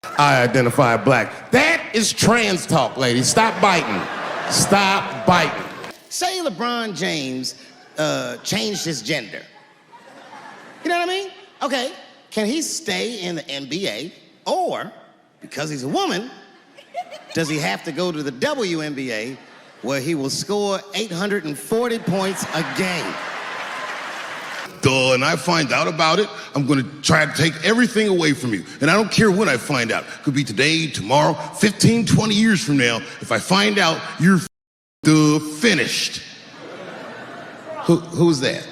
I identify black. That is trans talk, ladies. Stop biting. Stop biting. Say LeBron James changed his gender. You know what I mean? Okay, can he stay in the NBA? Or, because he's a woman, does he have to go to the WNBA where he will score 840 points a game? And I find out about it, I'm gonna try to take everything away from you. And I don't care when I find out. Could be today, tomorrow, 15, 20 years from now. If I find out, you're finished. Who's that?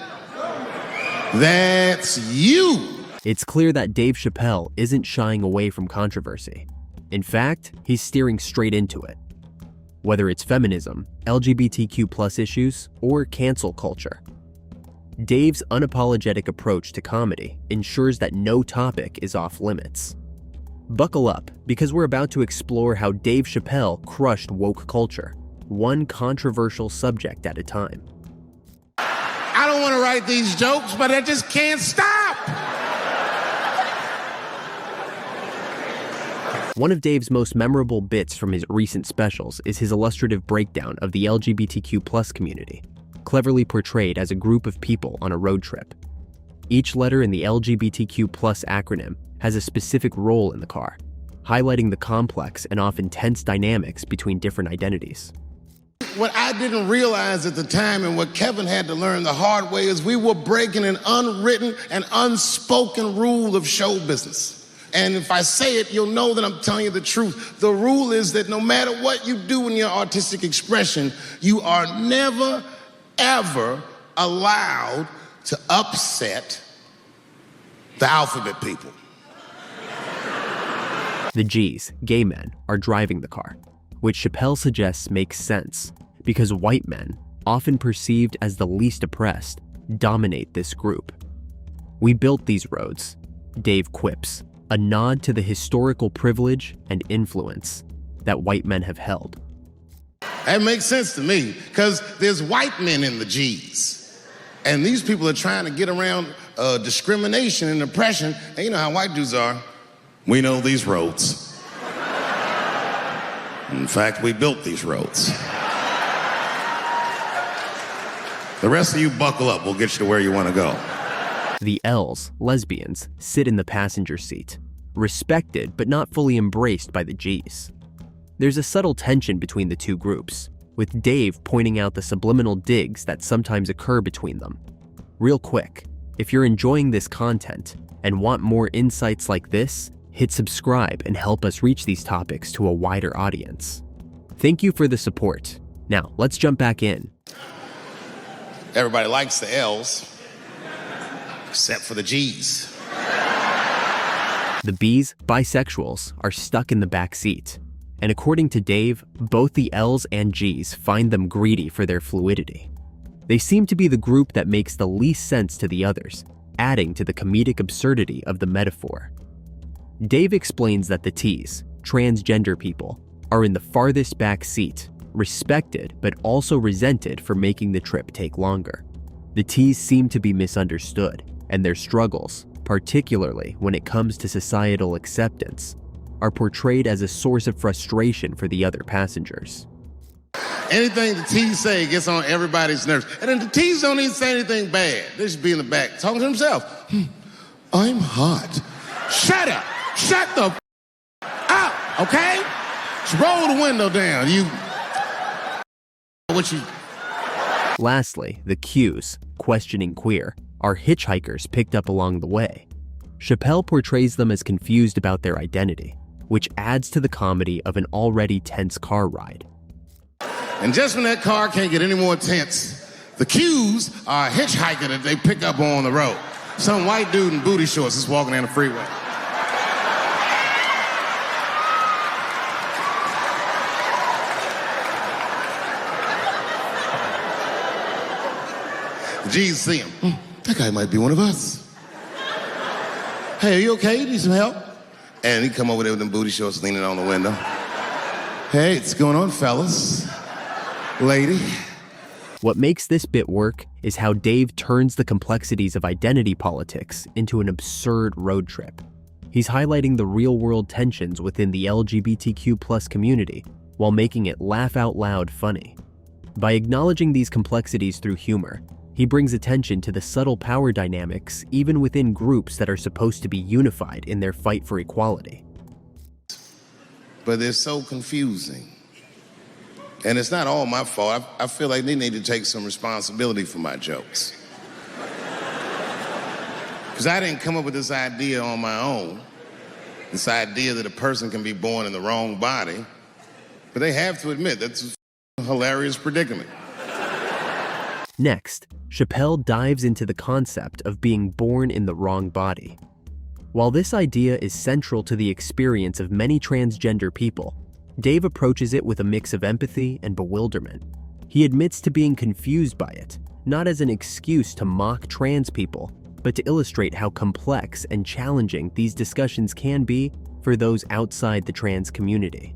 That's you. It's clear that Dave Chappelle isn't shying away from controversy. In fact, he's steering straight into it. Whether it's feminism, LGBTQ+ issues, or cancel culture. Dave's unapologetic approach to comedy ensures that no topic is off limits. Buckle up, because we're about to explore how Dave Chappelle crushed woke culture, one controversial subject at a time. I don't want to write these jokes, but I just can't stop. One of Dave's most memorable bits from his recent specials is his illustrative breakdown of the LGBTQ+ community, cleverly portrayed as a group of people on a road trip. Each letter in the LGBTQ+ acronym has a specific role in the car, highlighting the complex and often tense dynamics between different identities. What I didn't realize at the time, and what Kevin had to learn the hard way, is we were breaking an unwritten and unspoken rule of show business. And if I say it, you'll know that I'm telling you the truth. The rule is that no matter what you do in your artistic expression, you are never, ever allowed to upset the alphabet people. The G's, gay men, are driving the car, which Chappelle suggests makes sense because white men, often perceived as the least oppressed, dominate this group. "We built these roads," Dave quips, a nod to the historical privilege and influence that white men have held. That makes sense to me, because there's white men in the G's. And these people are trying to get around discrimination and oppression. And you know how white dudes are. We know these roads. In fact, we built these roads. The rest of you buckle up. We'll get you to where you want to go. The L's, lesbians, sit in the passenger seat, respected but not fully embraced by the G's. There's a subtle tension between the two groups, with Dave pointing out the subliminal digs that sometimes occur between them. Real quick, if you're enjoying this content and want more insights like this, hit subscribe and help us reach these topics to a wider audience. Thank you for the support. Now, let's jump back in. Everybody likes the L's, except for the G's. The B's, bisexuals, are stuck in the back seat. And according to Dave, both the L's and G's find them greedy for their fluidity. They seem to be the group that makes the least sense to the others, adding to the comedic absurdity of the metaphor. Dave explains that the T's, transgender people, are in the farthest back seat, respected but also resented for making the trip take longer. The T's seem to be misunderstood, and their struggles, particularly when it comes to societal acceptance, are portrayed as a source of frustration for the other passengers. Anything the T's say gets on everybody's nerves. And then the T's don't even say anything bad. They just be in the back talking to themselves. I'm hot. Shut up. Shut the up, okay? Just roll the window down. Lastly, the Q's, questioning queer, are hitchhikers picked up along the way. Chappelle portrays them as confused about their identity, which adds to the comedy of an already tense car ride. And just when that car can't get any more tense, the Q's are a hitchhiker that they pick up on the road. Some white dude in booty shorts is walking down the freeway. The G's see him. That guy might be one of us. Hey, are you okay? Need some help? And he come over there with them booty shorts leaning on the window. Hey, what's going on, fellas? Lady. What makes this bit work is how Dave turns the complexities of identity politics into an absurd road trip. He's highlighting the real-world tensions within the LGBTQ+ community while making it laugh out loud funny. By acknowledging these complexities through humor, he brings attention to the subtle power dynamics even within groups that are supposed to be unified in their fight for equality. But they're so confusing. And it's not all my fault. I feel like they need to take some responsibility for my jokes. Because I didn't come up with this idea on my own. This idea that a person can be born in the wrong body. But they have to admit, that's a hilarious predicament. Next, Chappelle dives into the concept of being born in the wrong body. While this idea is central to the experience of many transgender people, Dave approaches it with a mix of empathy and bewilderment. He admits to being confused by it, not as an excuse to mock trans people, but to illustrate how complex and challenging these discussions can be for those outside the trans community.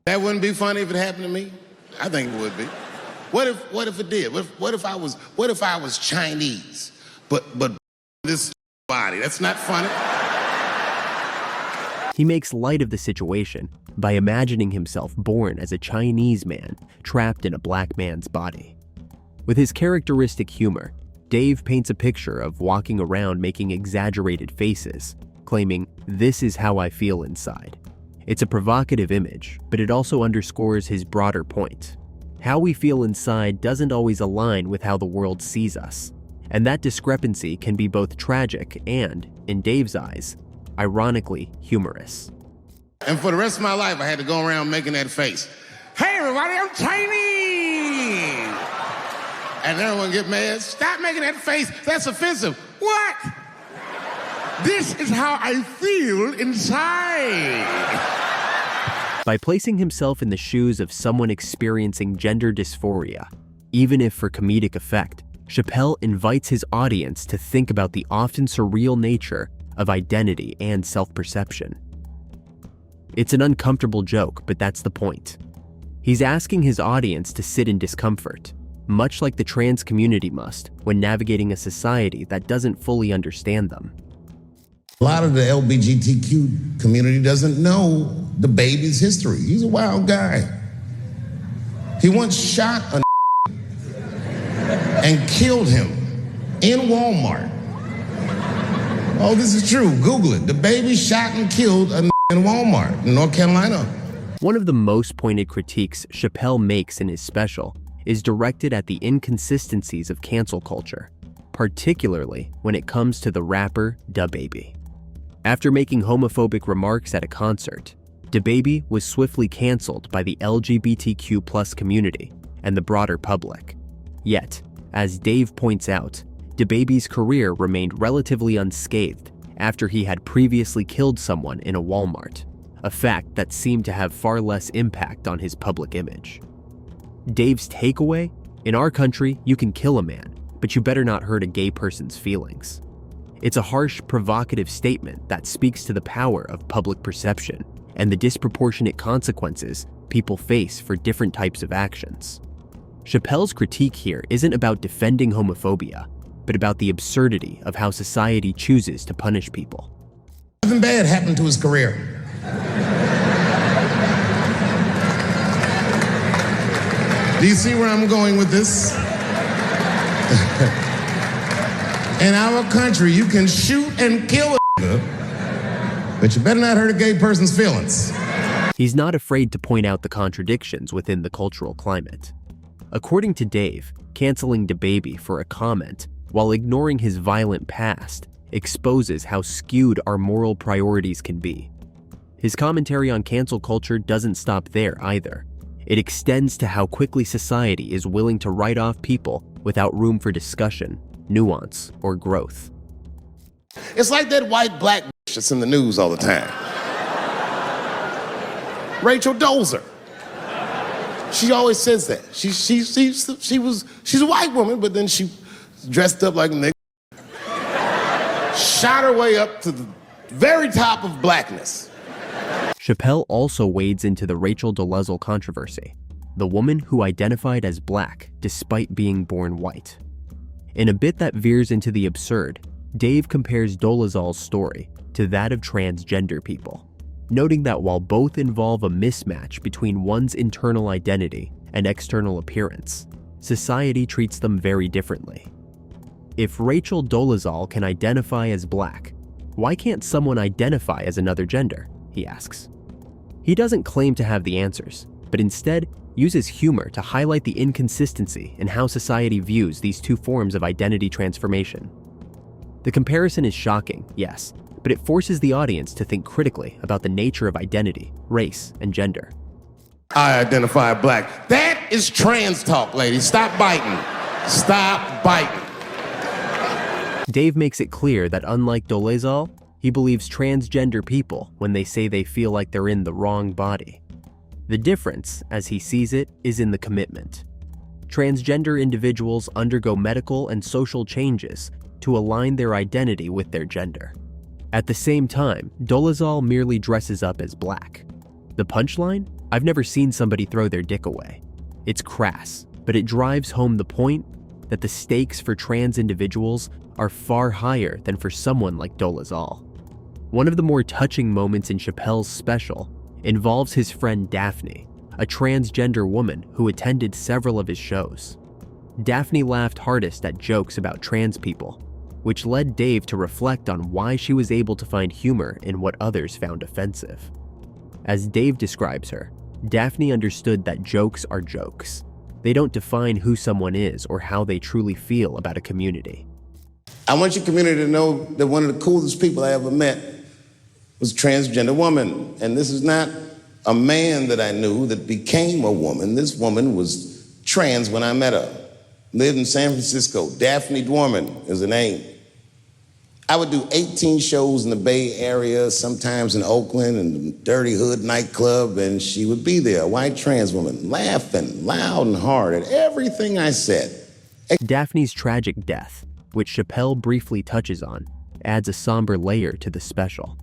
That wouldn't be funny if it happened to me? I think it would be. What if it did? What if I was Chinese, but this body? That's not funny. He makes light of the situation by imagining himself born as a Chinese man trapped in a black man's body. With his characteristic humor, Dave paints a picture of walking around making exaggerated faces, claiming, "This is how I feel inside." It's a provocative image, but it also underscores his broader point. How we feel inside doesn't always align with how the world sees us, and that discrepancy can be both tragic and, in Dave's eyes, ironically humorous. And for the rest of my life, I had to go around making that face. Hey everybody, I'm Chinese! And everyone get mad. Stop making that face. That's offensive. What? This is how I feel inside. By placing himself in the shoes of someone experiencing gender dysphoria, even if for comedic effect, Chappelle invites his audience to think about the often surreal nature of identity and self-perception. It's an uncomfortable joke, but that's the point. He's asking his audience to sit in discomfort, much like the trans community must when navigating a society that doesn't fully understand them. A lot of the LGBTQ community doesn't know the baby's history. He's a wild guy. He once shot a and killed him in Walmart. Oh, this is true. Google it. The baby shot and killed a in Walmart in North Carolina. One of the most pointed critiques Chappelle makes in his special is directed at the inconsistencies of cancel culture, particularly when it comes to the rapper DaBaby. After making homophobic remarks at a concert, DaBaby was swiftly canceled by the LGBTQ+ community and the broader public. Yet, as Dave points out, DaBaby's career remained relatively unscathed after he had previously killed someone in a Walmart, a fact that seemed to have far less impact on his public image. Dave's takeaway? In our country, you can kill a man, but you better not hurt a gay person's feelings. It's a harsh, provocative statement that speaks to the power of public perception and the disproportionate consequences people face for different types of actions. Chappelle's critique here isn't about defending homophobia, but about the absurdity of how society chooses to punish people. Nothing bad happened to his career. Do you see where I'm going with this? In our country, you can shoot and kill a but you better not hurt a gay person's feelings. He's not afraid to point out the contradictions within the cultural climate. According to Dave, canceling DaBaby for a comment while ignoring his violent past exposes how skewed our moral priorities can be. His commentary on cancel culture doesn't stop there either. It extends to how quickly society is willing to write off people without room for discussion, nuance, or growth. It's like that white black bitch that's in the news all the time. Rachel Dolezal. She always says that. She's a white woman, but then she dressed up like a nigga. Shot her way up to the very top of blackness. Chappelle also wades into the Rachel Dolezal controversy, the woman who identified as black despite being born white. In a bit that veers into the absurd, Dave compares Dolezal's story to that of transgender people, noting that while both involve a mismatch between one's internal identity and external appearance, society treats them very differently. If Rachel Dolezal can identify as black, why can't someone identify as another gender? He asks. He doesn't claim to have the answers, but instead uses humor to highlight the inconsistency in how society views these two forms of identity transformation. The comparison is shocking, yes, but it forces the audience to think critically about the nature of identity, race, and gender. I identify black. That is trans talk, ladies. Stop biting. Stop biting. Dave makes it clear that unlike Dolezal, he believes transgender people when they say they feel like they're in the wrong body. The difference, as he sees it, is in the commitment. Transgender individuals undergo medical and social changes to align their identity with their gender. At the same time, Dolezal merely dresses up as black. The punchline? I've never seen somebody throw their dick away. It's crass, but it drives home the point that the stakes for trans individuals are far higher than for someone like Dolezal. One of the more touching moments in Chappelle's special involves his friend Daphne, a transgender woman who attended several of his shows. Daphne laughed hardest at jokes about trans people, which led Dave to reflect on why she was able to find humor in what others found offensive. As Dave describes her, Daphne understood that jokes are jokes. They don't define who someone is or how they truly feel about a community. I want your community to know that one of the coolest people I ever met was a transgender woman. And this is not a man that I knew that became a woman. This woman was trans when I met her. Lived in San Francisco. Daphne Dworman is her name. I would do 18 shows in the Bay Area, sometimes in Oakland and Dirty Hood nightclub, and she would be there, a white trans woman, laughing loud and hard at everything I said. Daphne's tragic death, which Chappelle briefly touches on, adds a somber layer to the special.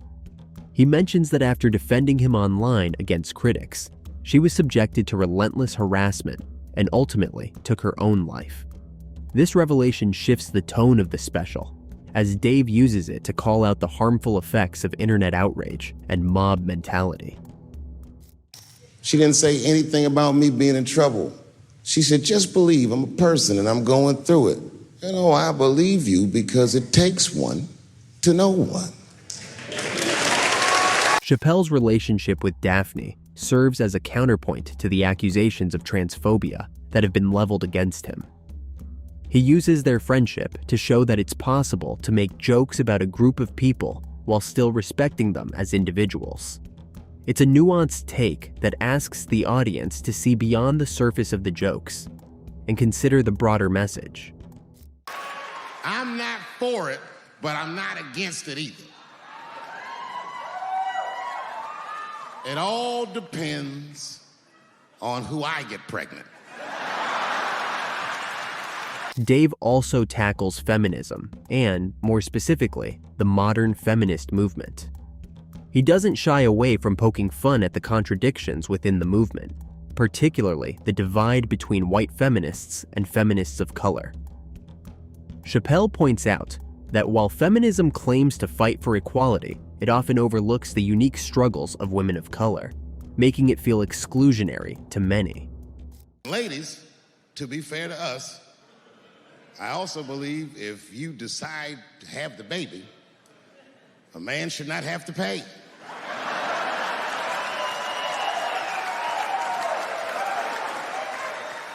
He mentions that after defending him online against critics, she was subjected to relentless harassment and ultimately took her own life. This revelation shifts the tone of the special, as Dave uses it to call out the harmful effects of internet outrage and mob mentality. She didn't say anything about me being in trouble. She said, just believe I'm a person and I'm going through it. You know, I believe you because it takes one to know one. Chappelle's relationship with Daphne serves as a counterpoint to the accusations of transphobia that have been leveled against him. He uses their friendship to show that it's possible to make jokes about a group of people while still respecting them as individuals. It's a nuanced take that asks the audience to see beyond the surface of the jokes and consider the broader message. I'm not for it, but I'm not against it either. It all depends on who I get pregnant. Dave also tackles feminism and, more specifically, the modern feminist movement. He doesn't shy away from poking fun at the contradictions within the movement, particularly the divide between white feminists and feminists of color. Chappelle points out that while feminism claims to fight for equality, it often overlooks the unique struggles of women of color, making it feel exclusionary to many. Ladies, to be fair to us, I also believe if you decide to have the baby, a man should not have to pay.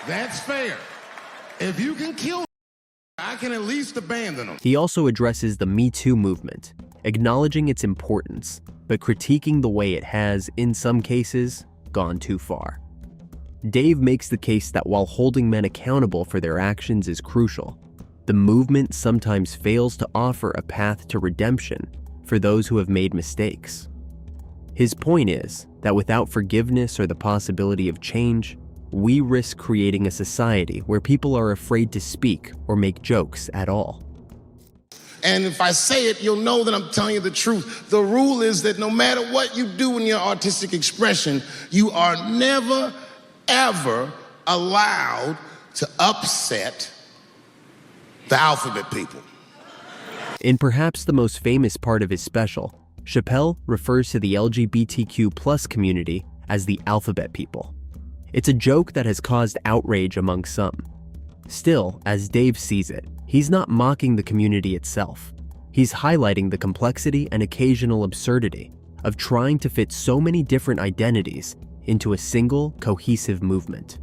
That's fair. If you can kill, I can at least abandon them. He also addresses the Me Too movement, acknowledging its importance, but critiquing the way it has, in some cases, gone too far. Dave makes the case that while holding men accountable for their actions is crucial, the movement sometimes fails to offer a path to redemption for those who have made mistakes. His point is that without forgiveness or the possibility of change, we risk creating a society where people are afraid to speak or make jokes at all. And if I say it, you'll know that I'm telling you the truth. The rule is that no matter what you do in your artistic expression, you are never, ever allowed to upset the alphabet people. In perhaps the most famous part of his special, Chappelle refers to the LGBTQ+ community as the alphabet people. It's a joke that has caused outrage among some. Still, as Dave sees it, he's not mocking the community itself. He's highlighting the complexity and occasional absurdity of trying to fit so many different identities into a single, cohesive movement.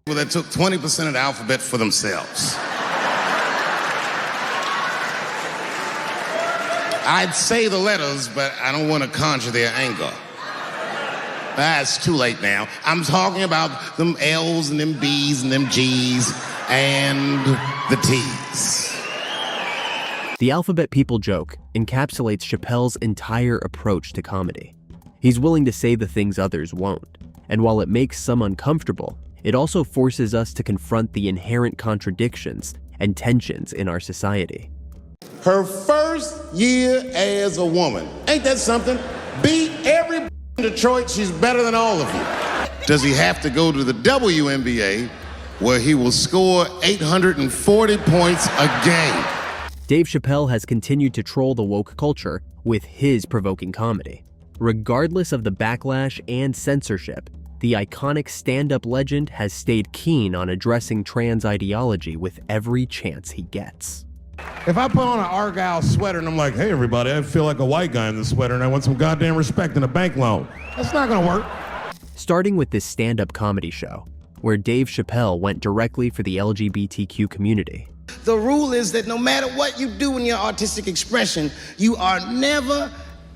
People that took 20% of the alphabet for themselves. I'd say the letters, but I don't want to conjure their anger. It's too late now. I'm talking about them L's and them B's and them G's and the T's. The alphabet people joke encapsulates Chappelle's entire approach to comedy. He's willing to say the things others won't, and while it makes some uncomfortable, it also forces us to confront the inherent contradictions and tensions in our society. Her first year as a woman. Ain't that something? Beat every in Detroit, she's better than all of you. Does he have to go to the WNBA where he will score 840 points a game? Dave Chappelle has continued to troll the woke culture with his provoking comedy. Regardless of the backlash and censorship, the iconic stand-up legend has stayed keen on addressing trans ideology with every chance he gets. If I put on an Argyle sweater and I'm like, hey everybody, I feel like a white guy in this sweater and I want some goddamn respect and a bank loan, that's not gonna work. Starting with this stand-up comedy show, where Dave Chappelle went directly for the LGBTQ community. The rule is that no matter what you do in your artistic expression, you are never,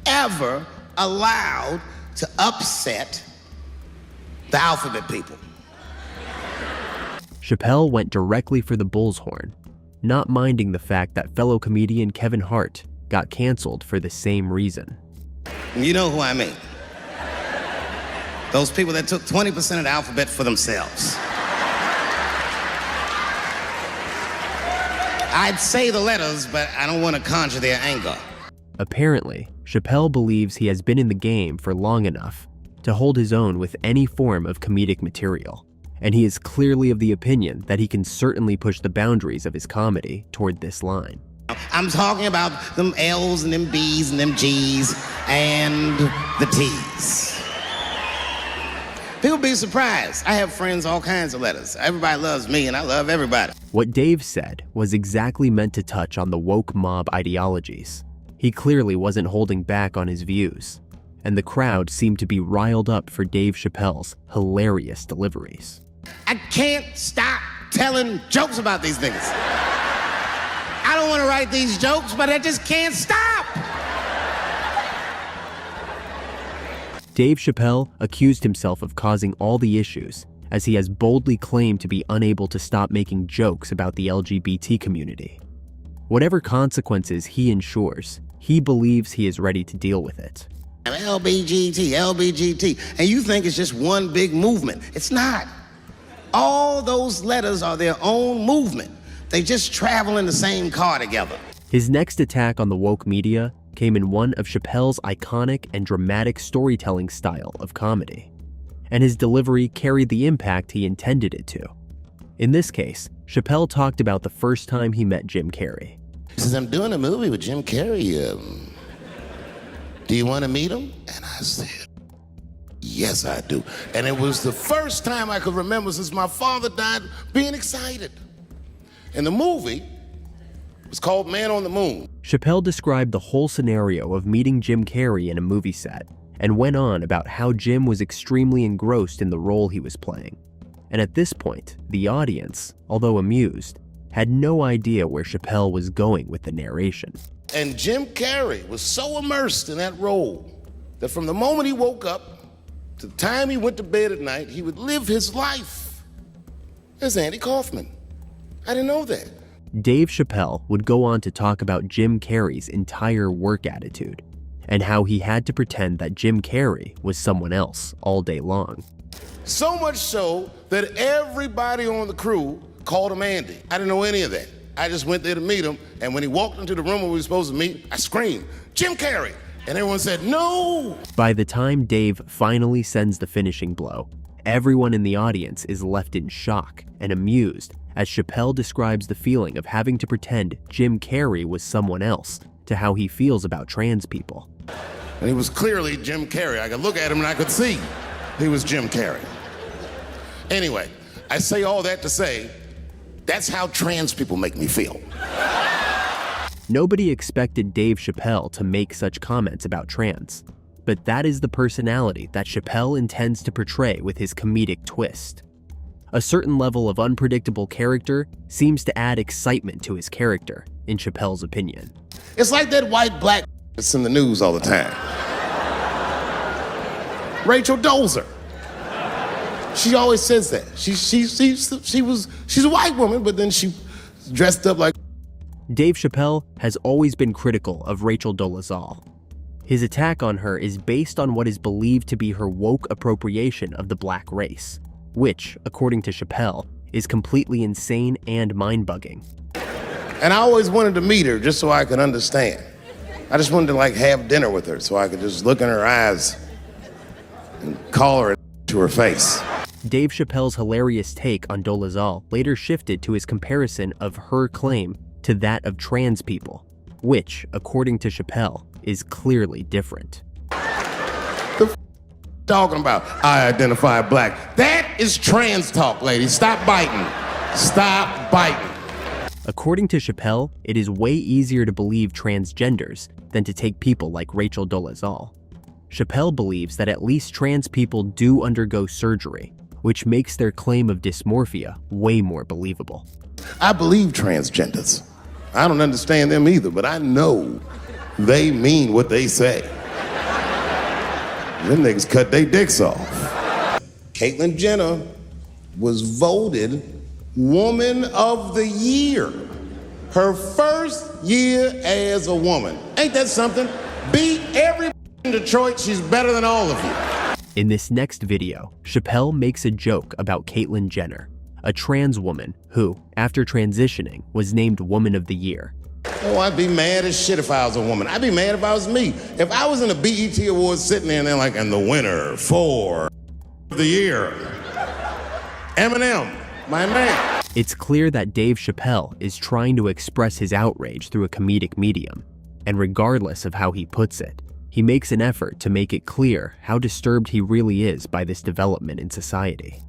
ever allowed to upset the alphabet people. Chappelle went directly for the bull's horn, not minding the fact that fellow comedian Kevin Hart got canceled for the same reason. You know who I mean. Those people that took 20% of the alphabet for themselves. I'd say the letters, but I don't want to conjure their anger. Apparently, Chappelle believes he has been in the game for long enough to hold his own with any form of comedic material, and he is clearly of the opinion that he can certainly push the boundaries of his comedy toward this line. I'm talking about them L's and them B's and them G's and the T's. People be surprised. I have friends, all kinds of letters. Everybody loves me and I love everybody. What Dave said was exactly meant to touch on the woke mob ideologies. He clearly wasn't holding back on his views, and the crowd seemed to be riled up for Dave Chappelle's hilarious deliveries. I can't stop telling jokes about these niggas. I don't want to write these jokes, but I just can't stop. Dave Chappelle accused himself of causing all the issues, as he has boldly claimed to be unable to stop making jokes about the LGBT community. Whatever consequences he ensures, he believes he is ready to deal with it. LBGT, and you think it's just one big movement. It's not. All those letters are their own movement. They just travel in the same car together. His next attack on the woke media came in one of Chappelle's iconic and dramatic storytelling style of comedy, and his delivery carried the impact he intended it to. In this case, Chappelle talked about the first time he met Jim Carrey. He says, I'm doing a movie with Jim Carrey. Do you want to meet him? And I said, yes, I do. And it was the first time I could remember since my father died being excited. And the movie was called Man on the Moon. Chappelle described the whole scenario of meeting Jim Carrey in a movie set and went on about how Jim was extremely engrossed in the role he was playing. And at this point, the audience, although amused, had no idea where Chappelle was going with the narration. And Jim Carrey was so immersed in that role that from the moment he woke up to the time he went to bed at night, he would live his life as Andy Kaufman. I didn't know that. Dave Chappelle would go on to talk about Jim Carrey's entire work attitude and how he had to pretend that Jim Carrey was someone else all day long. So much so that everybody on the crew called him Andy. I didn't know any of that. I just went there to meet him, and when he walked into the room where we were supposed to meet, I screamed, Jim Carrey! And everyone said, no! By the time Dave finally sends the finishing blow, everyone in the audience is left in shock and amused as Chappelle describes the feeling of having to pretend Jim Carrey was someone else to how he feels about trans people. And he was clearly Jim Carrey. I could look at him and I could see he was Jim Carrey. Anyway, I say all that to say, that's how trans people make me feel. Nobody expected Dave Chappelle to make such comments about trans, but that is the personality that Chappelle intends to portray with his comedic twist. A certain level of unpredictable character seems to add excitement to his character, in Chappelle's opinion. It's like that white black that's in the news all the time. Rachel Dolezal. She always says that. She's a white woman, but then she dressed up like. Dave Chappelle has always been critical of Rachel Dolezal. His attack on her is based on what is believed to be her woke appropriation of the black race, which, according to Chappelle, is completely insane and mind-bugging. And I always wanted to meet her just so I could understand. I just wanted to have dinner with her so I could just look in her eyes and call her to her face. Dave Chappelle's hilarious take on Dolezal later shifted to his comparison of her claim to that of trans people, which, according to Chappelle, is clearly different. Talking about, I identify black. That is trans talk, ladies. Stop biting. Stop biting. According to Chappelle, it is way easier to believe transgenders than to take people like Rachel Dolezal. Chappelle believes that at least trans people do undergo surgery, which makes their claim of dysmorphia way more believable. I believe transgenders. I don't understand them either, but I know they mean what they say. Them niggas cut their dicks off. Caitlyn Jenner was voted Woman of the Year. Her first year as a woman. Ain't that something? Beat every in Detroit, she's better than all of you. In this next video, Chappelle makes a joke about Caitlyn Jenner, a trans woman who, after transitioning, was named Woman of the Year. Oh, I'd be mad as shit if I was a woman. I'd be mad if I was me. If I was in a BET Awards sitting there and they're like, and the winner for the year, Eminem, my man. It's clear that Dave Chappelle is trying to express his outrage through a comedic medium, and regardless of how he puts it, he makes an effort to make it clear how disturbed he really is by this development in society.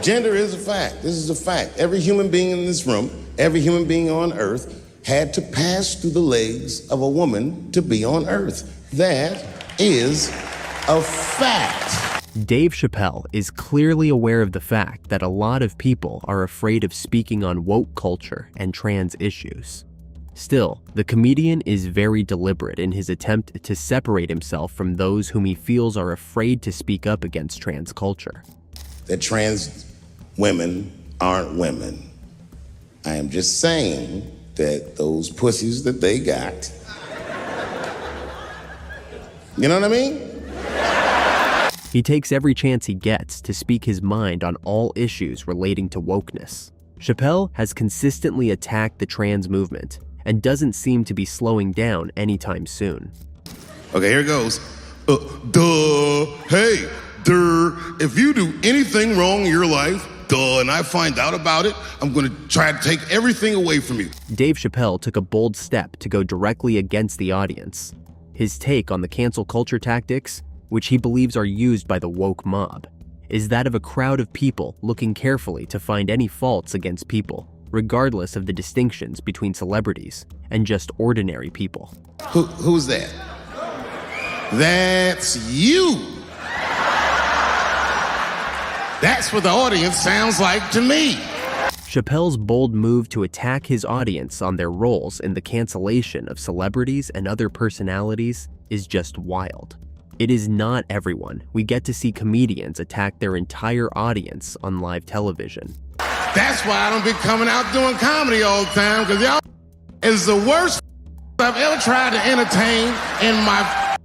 Gender is a fact. This is a fact. Every human being in this room, every human being on earth had to pass through the legs of a woman to be on earth. That is a fact. Dave Chappelle is clearly aware of the fact that a lot of people are afraid of speaking on woke culture and trans issues. Still, the comedian is very deliberate in his attempt to separate himself from those whom he feels are afraid to speak up against trans culture. That trans women aren't women. I am just saying that those pussies that they got, you know what I mean? He takes every chance he gets to speak his mind on all issues relating to wokeness. Chappelle has consistently attacked the trans movement and doesn't seem to be slowing down anytime soon. Okay, here it goes. Hey, if you do anything wrong in your life, and I find out about it, I'm gonna try to take everything away from you. Dave Chappelle took a bold step to go directly against the audience. His take on the cancel culture tactics, which he believes are used by the woke mob, is that of a crowd of people looking carefully to find any faults against people, regardless of the distinctions between celebrities and just ordinary people. Who's that? That's you. That's what the audience sounds like to me. Chappelle's bold move to attack his audience on their roles in the cancellation of celebrities and other personalities is just wild. It is not everyone we get to see comedians attack their entire audience on live television. That's why I don't be coming out doing comedy all the time, because y'all is the worst I've ever tried to entertain in my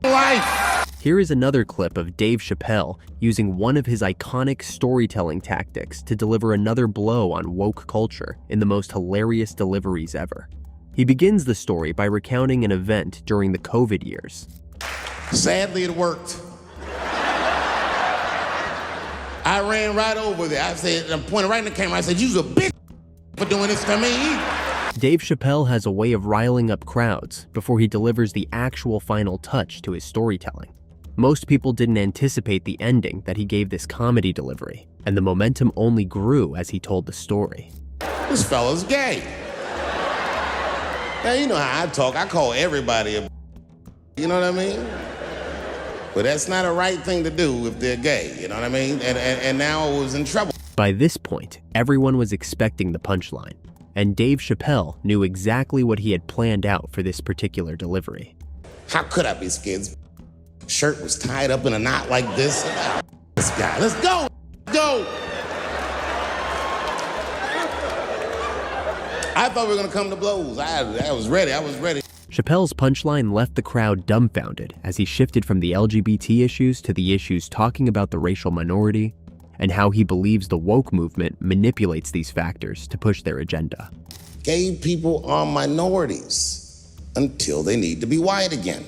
life. Here is another clip of Dave Chappelle using one of his iconic storytelling tactics to deliver another blow on woke culture in the most hilarious deliveries ever. He begins the story by recounting an event during the COVID years. Sadly, it worked. I ran right over there. I said, I pointed right in the camera. I said, "You's a bitch for doing this to me." Dave Chappelle has a way of riling up crowds before he delivers the actual final touch to his storytelling. Most people didn't anticipate the ending that he gave this comedy delivery, and the momentum only grew as he told the story. This fella's gay. Now, you know how I talk. I call everybody a you know what I mean? But that's not a right thing to do if they're gay, you know what I mean? And now I was in trouble. By this point, everyone was expecting the punchline, and Dave Chappelle knew exactly what he had planned out for this particular delivery. How could I be scared? Shirt was tied up in a knot like this. This guy, let's go, go. I thought we were gonna come to blows. I was ready. Chappelle's punchline left the crowd dumbfounded as he shifted from the LGBT issues to the issues talking about the racial minority and how he believes the woke movement manipulates these factors to push their agenda. Gay people are minorities until they need to be white again.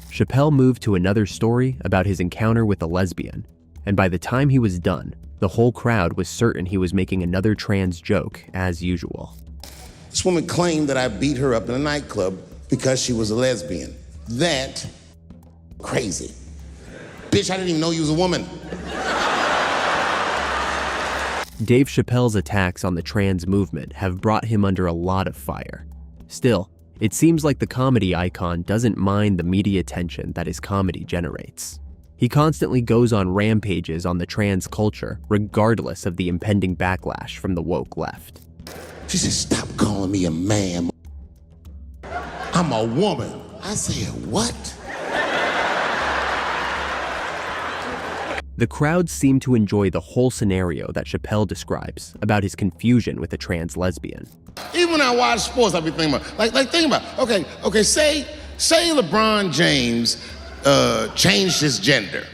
Chappelle moved to another story about his encounter with a lesbian, and by the time he was done, the whole crowd was certain he was making another trans joke as usual. This woman claimed that I beat her up in a nightclub because she was a lesbian. That crazy. Bitch, I didn't even know you was a woman. Dave Chappelle's attacks on the trans movement have brought him under a lot of fire. Still, it seems like the comedy icon doesn't mind the media attention that his comedy generates. He constantly goes on rampages on the trans culture, regardless of the impending backlash from the woke left. She said, stop calling me a man. I'm a woman. I said, what? The crowd seemed to enjoy the whole scenario that Chappelle describes about his confusion with a trans lesbian. Even when I watch sports, I be thinking about, think about, okay, say LeBron James changed his gender.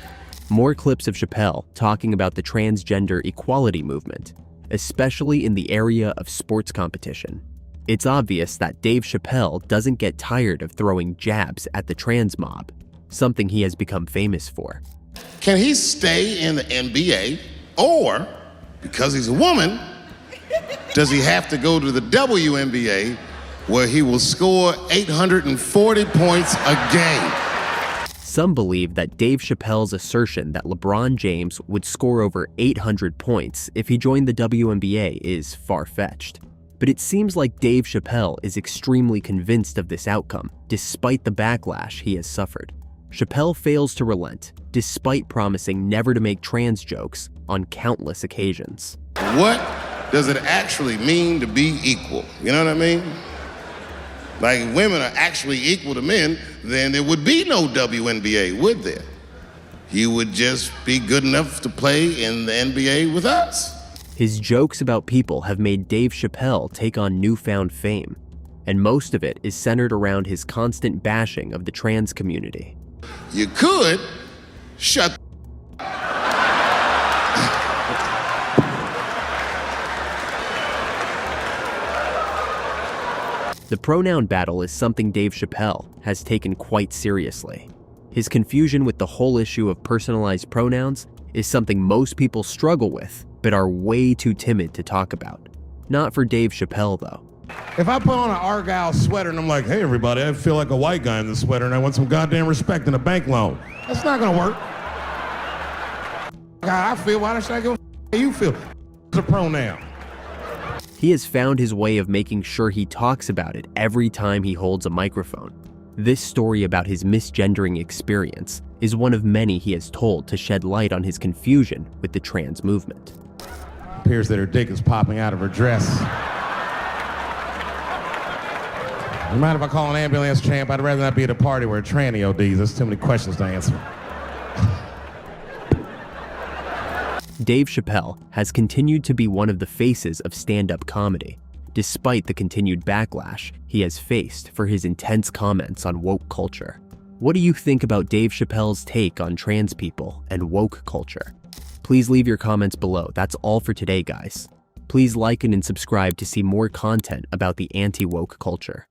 More clips of Chappelle talking about the transgender equality movement, especially in the area of sports competition. It's obvious that Dave Chappelle doesn't get tired of throwing jabs at the trans mob, something he has become famous for. Can he stay in the NBA, or, because he's a woman, does he have to go to the WNBA where he will score 840 points a game? Some believe that Dave Chappelle's assertion that LeBron James would score over 800 points if he joined the WNBA is far-fetched. But it seems like Dave Chappelle is extremely convinced of this outcome, despite the backlash he has suffered. Chappelle fails to relent, despite promising never to make trans jokes on countless occasions. What does it actually mean to be equal? You know what I mean? Like, if women are actually equal to men, then there would be no WNBA, would there? You would just be good enough to play in the NBA with us. His jokes about people have made Dave Chappelle take on newfound fame, and most of it is centered around his constant bashing of the trans community. You could shut The pronoun battle is something Dave Chappelle has taken quite seriously. His confusion with the whole issue of personalized pronouns is something most people struggle with, but are way too timid to talk about. Not for Dave Chappelle, though. If I put on an Argyle sweater and I'm like, hey everybody, I feel like a white guy in this sweater and I want some goddamn respect and a bank loan, that's not gonna work. God, I feel, why should I give a how you feel? It's a pronoun. He has found his way of making sure he talks about it every time he holds a microphone. This story about his misgendering experience is one of many he has told to shed light on his confusion with the trans movement. It appears that her dick is popping out of her dress. You mind if I call an ambulance, champ? I'd rather not be at a party where a tranny ODs. There's too many questions to answer. Dave Chappelle has continued to be one of the faces of stand-up comedy, despite the continued backlash he has faced for his intense comments on woke culture. What do you think about Dave Chappelle's take on trans people and woke culture? Please leave your comments below. That's all for today, guys. Please like and subscribe to see more content about the anti-woke culture.